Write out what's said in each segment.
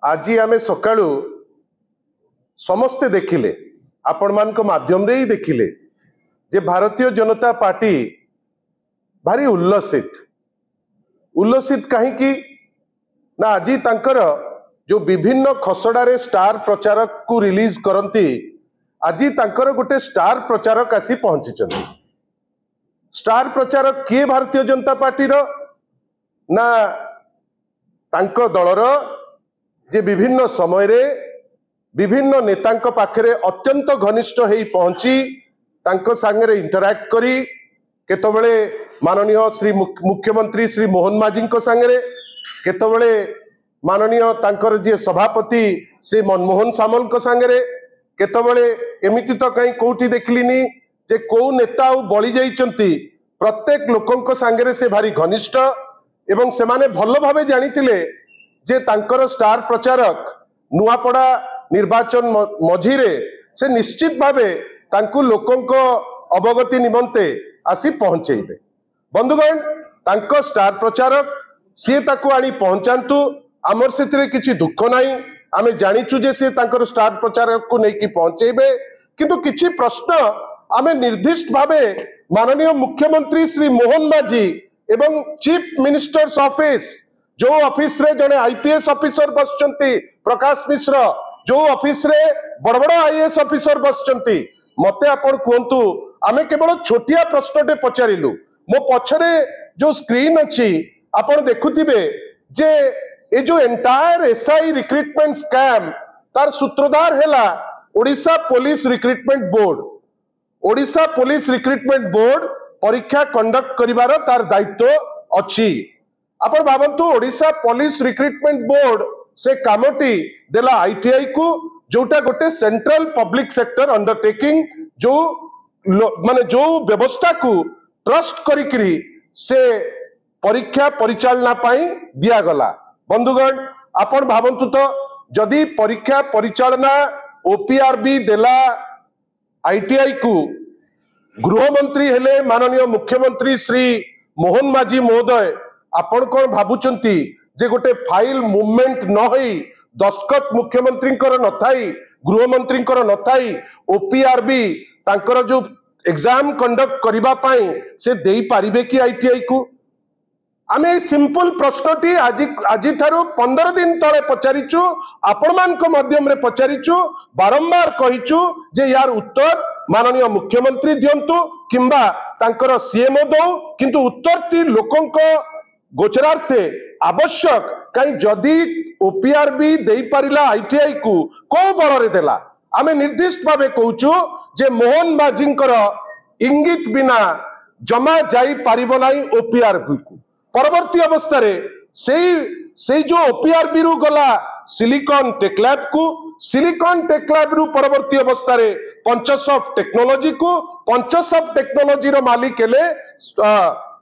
आज आमे सकाळू समस्ते देखिले आपण मानक माध्यम रे ही देखिले जे भारतीय जनता पार्टी भारी उल्लसित कहीं ना आज तांकर जो विभिन्न खसड़ारे स्टार प्रचारक को रिलीज करती आज तांकर गोटे स्टार प्रचारक आसी पहुंची। स्टार प्रचारक किए भारतीय जनता पार्टी रो ना तांको दलर जे विभिन्न समय रे विभिन्न नेतांक पाखरे अत्यंत घनिष्ठ हेई पहुंची तांको सांगरे इंटरैक्ट करी केतबेले माननीय श्री मुख्यमंत्री श्री मोहन माझी सांगरे केतबेले माननीय तांकर जे सभापति श्री मनमोहन सामल सांगरे केतबेले एमिति तो कहीं कोठी देखलिनी जे को नेता बळी जाइचंती प्रत्येक लोकंक सांगरे से भारी घनिष्ठ एवं से माने भल भावे जानिथिले जे तांकर स्टार प्रचारक नुआपड़ा निर्वाचन मझीरे से निश्चित भावे तांकु लोकंक अवगति निमंते आसी पहुंचेबे। बंधुगण तांको स्टार प्रचारक सी ताकु आनी पहुंचांतु आमर सेतिरे किछि दुख नाही आमे जानिचु जे से तांकर स्टार प्रचारक को नेकी पहुंचेबे किंतु किछि प्रश्न आमे निर्दिष्ट भावे माननीय मुख्यमंत्री श्री मोहन माझी एवं चीफ मिनिस्टर्स ऑफिस जो ऑफिस रे जने आईपीएस ऑफिसर बसचंती प्रकाश मिश्र जो ऑफिस रे बड़ बड़ आईएएस ऑफिसर बसचंती मते आपण कहंतु आमे केवल छोटिया प्रश्नटे पचारिलु मो पछरे जो स्क्रीन अछि आपण देखुथिबे जे ए जो एंटायर एसआई रिक्रूटमेंट स्कैम तार सूत्रधार हैला Odisha police recruitment board. Odisha police recruitment board परीक्षा कंडक्ट करिवार तार दायित्व अछि। आपण भाबंतु ओडिशा पुलिस रिक्रूटमेंट बोर्ड से कामटी देला आईटीआई को जोटा गोटे सेंट्रल पब्लिक सेक्टर अंडरटेकिंग जो माने जो व्यवस्था को ट्रस्ट करिकरी से परीक्षा परिचालना पाई दिया गला। बंधुगण आपण भाबंतु तो जदि परीक्षा परिचालना ओपीआरबी देला आईटीआई को गृह मंत्री हेले माननीय मुख्यमंत्री श्री मोहन माझी महोदय आपण कौन भाबुचंती जे गोटे फाइल मूवमेंट न होई दस्खत मुख्यमंत्री न थाई गृह मंत्री न थाई ओपीआरबी तांकर जो एग्जाम कंडक्ट करिबा पाई से देई पारिबे कि आईटीआई को आमे सिंपल प्रश्नटी आज ठारू 15 दिन तले पचारिचु आपण मानक माध्यम रे पचारिचु बारंबार कहिचु जे यार उत्तर माननीय मुख्यमंत्री दियंतु किंबा तांकर सीएमओ दो किंतु उत्तरटी लोकंक गोचरार्थे आवश्यक कहीं जदि ओपीआरबी देई पारिला आईटीआई को बल रे देला आमे निर्दिष्ट भावे कहूचु जे मोहन माझींकर इंगित बिना जमा जाई पारिबो नाही ओपीआरबी को परवर्ती अवस्था से जो ओपीआरबी रु गला सिलिकॉन टेक्लैब को सिलिकॉन टेक्लैब रु परवर्ती अवस्था पंचसॉफ्ट टेक्नोलॉजी को पंचसॉफ्ट टेक्नोलॉजी रो मालिक हेले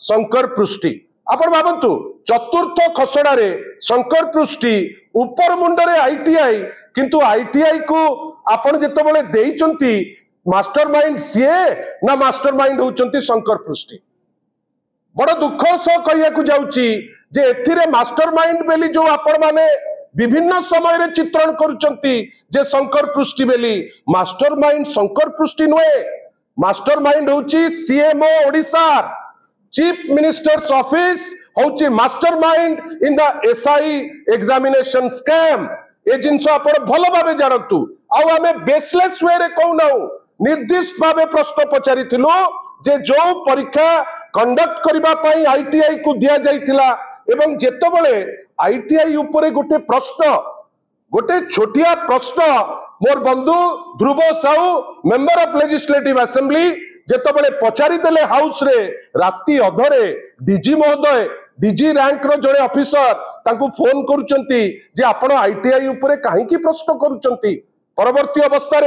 शंकर पृष्टि। आपण भाबंतु चतुर्थ खसड़ा रे शंकर पृष्टि ऊपर मुंडरे आईटीआई किंतु आईटीआई को आपण जेतबेले देइचंती मास्टरमाइंड सीए ना मास्टरमाइंड होचंती शंकर पृष्टि। बड़ दुख सह कहू जाऊँगी जे एथिरे मास्टरमाइंड बेली जो आपण माने विभिन्न समय रे चित्रण करुचंती जे शंकर पृष्टि बेली मास्टरमाइंड शंकर पृष्टि नुहे मास्टरमाइंड होची CMO Odisha chief minister's office होची mastermind in the SI examination scam ए जिनस आपण भल भावे जानतु आउ आमे बेसलेस वे रे कहूना निर्दिष्ट भावे प्रश्न पचारिथिलु जे जो परीक्षा कंडक्ट करिबा पाई आईटीआई को दिया जाइथिला एवं जेतबेले आईटीआई ऊपर गोटे प्रश्न गोटे छोटिया प्रश्न मोर बंधु Dhruv Sahu member of legislative assembly जेतबेले पचारि देले हाउस रे राती अधरे डीजी महोदय डीजी रैंक रो जड़े ऑफिसर तांको फोन करूचंती जे आपण आईटीआई ऊपर काहे की प्रश्न करूचंती परवर्ती अवस्था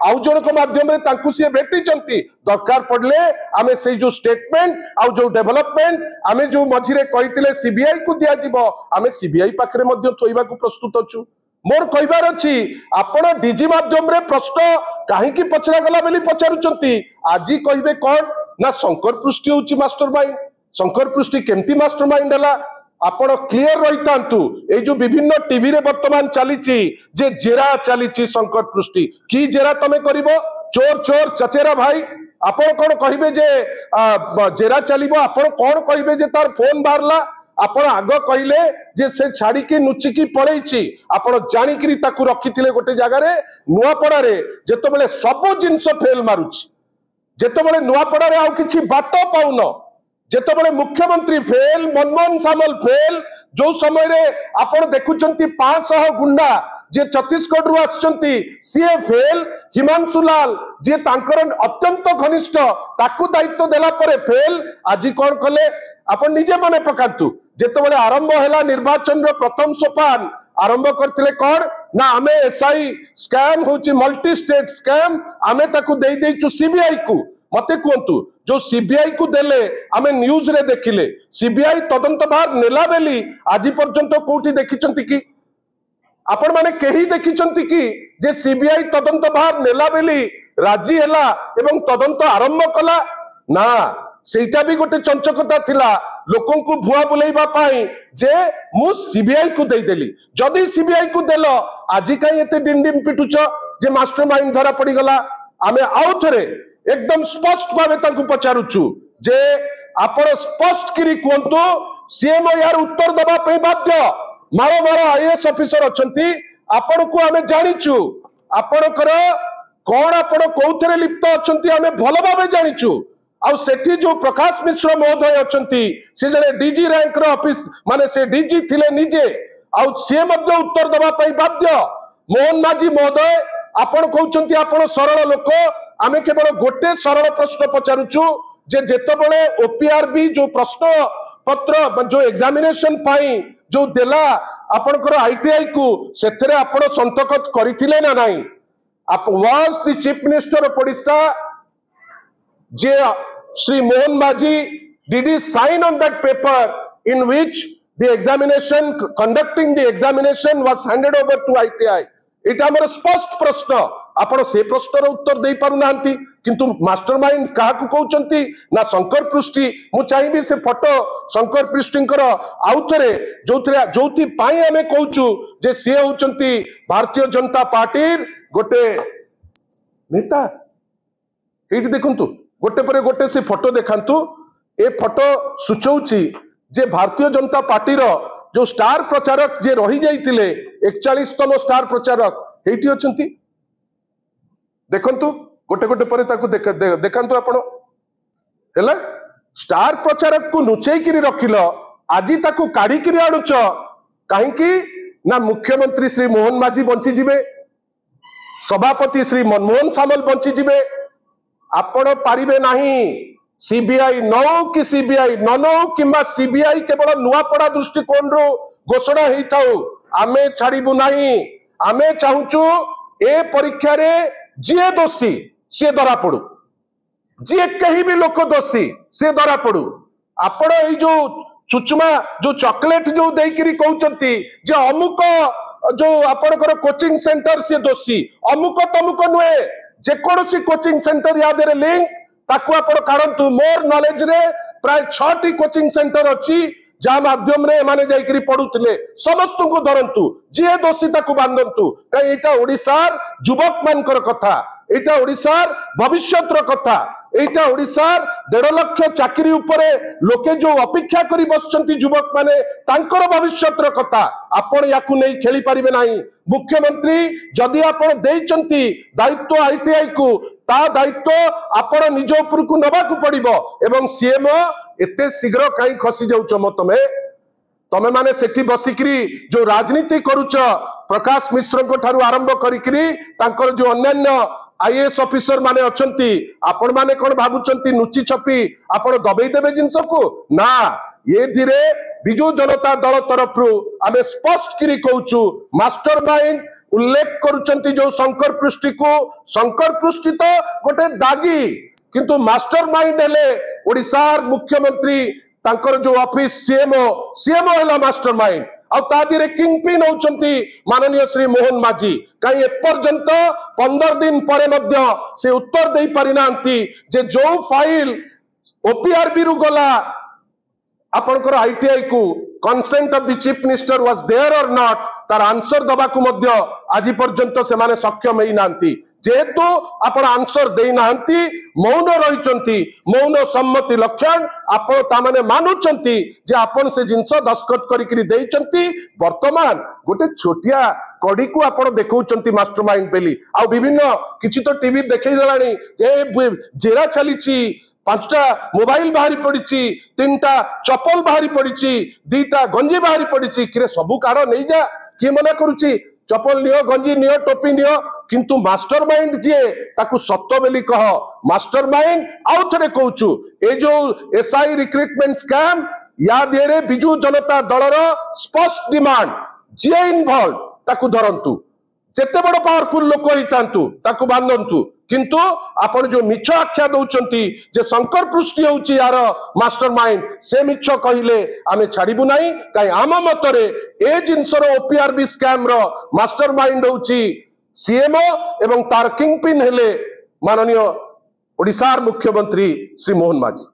आउ जनक माध्यम सी भेटी दरकार पड़ले आमे से जो स्टेटमेंट आउ जो डेवलपमेंट आमे जो मझिरे कहितिले सीबीआई को दिया जिवो आमे सीबीआई पाखरे मध्य थोइबा को प्रस्तुत अछु। मोर कहबार अछि आपण डीजी माध्यम रे प्रश्न काहे की पचरा गला बेली पचारुचंती आजी कहिबे कोन ना शंकर पृष्टि होची मास्टरमाइंड शंकर पृष्टि केमती मास्टरमाइंड हला आपण क्लियर रही था ये जो विभिन्न टीवी रे वर्तमान चली जे जेरा चली शंकर पृष्टि कि जेरा तमे करिवो चोर चोर चचेरा भाई आपण कौन कहिबे जे जेरा चलिबो आपण कौन कहिबे जे तार फोन बाहरला आपण आग कहले जे से छाड़ी की नुची की पड़ेछि आपण जानि कि ताकू रखिथिले गोटे जगह रे नुआपड़ा रे जेतबेले सब जिंस फेल मारुछि जेतबेले नुआपड़ा रे आउ किछि बाट पाउन जेतबेले मुख्यमंत्री फेल मनमोहन सामल फेल जो समय रे आपण देखुचंती 500 गुंडा जे छत्तीसगढ़ रु आछंती सीए फेल हिमांशु लाल जे तांकर अत्यंत घनिष्ठ ताकू दायित्व देला परे फेल आज कौन कले आपण निजे मने पकांतु जेतबेले आरंभ हैला निर्वाचन रो प्रथम सोपान आरंभ करथिले कौन ना आमे एसआई स्कैम होची मल्टी स्टेट स्कैम आमे ताकू देई देइचु सीबीआई को मते कहतु जो सीबीआई को देले आमे न्यूज रे देखिले सीबीआई तदंत भार नेला बेली आज पर्यंत कोठी देखिचंती कि आपण माने केही देखिचंती कि जे सीबीआई तदंत भार नेला बेली राजी हैला एवं तदंत आरंभ कला ना सेटा भी गोटे चंचकता थिला लोकों को भुआ बुलेइबा पाई जे मु सीबीआई को देई देली जदी सीबीआई को देलो आज काई एते डिंडिम पिटुच जे मास्टरमाइंड धरा पड़ी गला आमे आउ थरे एकदम स्पष्ट भावे तांको पचारुछु जे आपण स्पष्ट करी कोंतो सीएम यार उत्तर दबा पे बाध्य मारो मारो आईएएस ऑफिसर अछंती आपण को आमे जानिछु आपणकर कौन आपण कोथरे लिप्त अछंती आमे भलो भावे जानिछु आउ सेठी जो प्रकाश मिश्र महोदय अछंती से जने डीजी रैंक रो ऑफिस माने से डीजी थिले निजे आउ से मध्य उत्तर दबा पई बाध्य मोहन माझी महोदय आपण कहउचंती आपण सरल लोक आमे केवल गोटे सरल प्रश्न पचारुछु जे जेतबेले ओपीआरबी जो प्रश्न पत्र जो एग्जामिनेशन पाई जो देला आपनकर आईटीआई को सेथरे आपण संतकत करिथिले ना नाही आप was the chief minister of Odisha जे Shri Mohan Majhi did he sign on that paper in which the examination conducting the examination was handed over to ITI एटा हमर स्पष्ट प्रश्न आपण से प्रश्नर उत्तर दे पारु नांती किंतु मास्टरमाइंड काहा को कहउचंती ना शंकर पृष्टि मु चाहिबी से फोटो शंकर पृष्टिंकर आउथरे जोथि पाई हमें कहउचु जे से होचंती भारतीय जनता पार्टी गोटे नेता एठी देखंतु गोटे परे गोटे से फोटो देखांतु ए फोटो सूचौची जे भारतीय जनता पार्टी रो जो स्टार प्रचारक जे रही जाइतिले 41तम स्टार प्रचारक एठी अछंती देखंतु गोटे गोटे परे ताकू देखांतु आपण हैला स्टार प्रचारक को नुचेई किरी रखिलो आजी ताकू काढी किरी आनुच काहे कि ना मुख्यमंत्री श्री मोहन माझी बंची जिवे सभापति श्री मनमोहन सामल बंची जिवे आपण पारिबे नाही सीबीआई नौ कि सीबीआई नौ किंबा सीबीआई केवल नुआपड़ा दृष्टिकोण रो घोषणा हेई थाउ आमे छाड़िबु नाही आमे चाहुचु ए परीक्षा रे जे दोषी से धरा पड़ू जे कहीं भी लोक दोषी से धरा पड़ू आपण ए जो चुचुमा जो चॉकलेट जो देइकिरी कहउचंती जे अमुक जो आपणकर कोचिंग सेंटर से दोषी अमुक तमुक नुए जे कोनोसी कोचिंग सेंटर याद रे लिंक ताकू आपण काढंतु मोर नॉलेज रे प्राय 6टी कोचिंग सेंटर अछि जा माध्यम रे माने जाइकरी पढुतले समस्त को धरंतु जे दोषी ताकू बांधंतु कई एटा ओडिसार युवक मानकर कथा एटा ओडिसार भविष्यत रो कथा एटा ओडिसार 1.5 लाख चाकरी उपरे लोके जो अपेक्षा करी बसचंती युवक माने तांकर भविष्यत रो कथा आपण याकू नै खेली परिबे नाही मुख्यमंत्री जदि आपण देइचंती दायित्व आईटीआई को ता दायित्व आपण निज ऊपर को नबा को पड़िबो एवं सीएम एते शीघ्र काई खसी जाउछ म तमे माने सेठी बसिकरी जो राजनीति करूछ प्रकाश मिश्र को ठारू आरंभ करिकरी तांकर जो अन्य आईएएस ऑफिसर माने अछंती आपण माने कोन भाबुचंती नुची छपी आपण दबेई देबे जिंस को ना ये धीरे बिजू जनता दल तरफ रु आमे स्पष्ट करी कहउछु मास्टरमाइंड उल्लेख करूचंती जो शंकर पृष्टि को शंकर पृष्टि तो गोटे दागी किंतु मास्टरमाइंड हेले ओडिसार मुख्यमंत्री तांकर जो ऑफिस सीएम हैला मास्टरमाइंड आ ता दिरे किंगपिन होचंती माननीय श्री मोहन माझी कई एपर्यंत 15 दिन परे मध्य से उत्तर देई परिनांती जे जो फाइल ओपीआरबी रु गला आपनकर आईटीआई को consent of the chief minister was there or not तार आंसर दबा को मध्य आज पर्यंत से माने सक्षम ही नांती जेहेतु आपण आंसर दे नांती मौन रहिचंती मौन सम्मति लक्षण आपण ता माने मानुचंती जे आपण से जिंस दस्खत करिकरी देइचंती वर्तमान गोटे छोटिया कड़ी को आपण देखौचंती मास्टरमाइंड बेली आ विभिन्न किछि तो टीवी देखै देलानी जे जेरा चलीची 5टा मोबाइल बाहरी पड़ी 3टा चप्पल बाहरी पड़ी 2टा गंजी बाहरी पड़ी कि सबू कार नहीं जा किए मना करुची चप्पल नियो गंजी नियो टोपी नियो किंतु मास्टरमाइंड जे ताकू सत्य बेली कह मास्टरमाइंड आउ थरे कहूचु ए जो एसआई रिक्रुटमेंट स्कैम या देरे बिजू जनता दलर स्पष्ट डिमांड जे इन्वॉल्व ताकू धरंतु जेते बड़ पावरफुल लोक होइतांतु ताकू बांधंतु किंतु आपण जो मिछ आख्या दउचंती जे शंकर पृष्टि होउची यार मास्टरमाइंड से मिछ कहिले आमे छाड़िबु नाही काई आम मतरे ए जिंसर ओपीआरबी स्कैम रो मास्टरमाइंड होउची सीएमओ एवं तार किंगपिन हेले माननीय ओडिशार मुख्यमंत्री श्री मोहन माझी।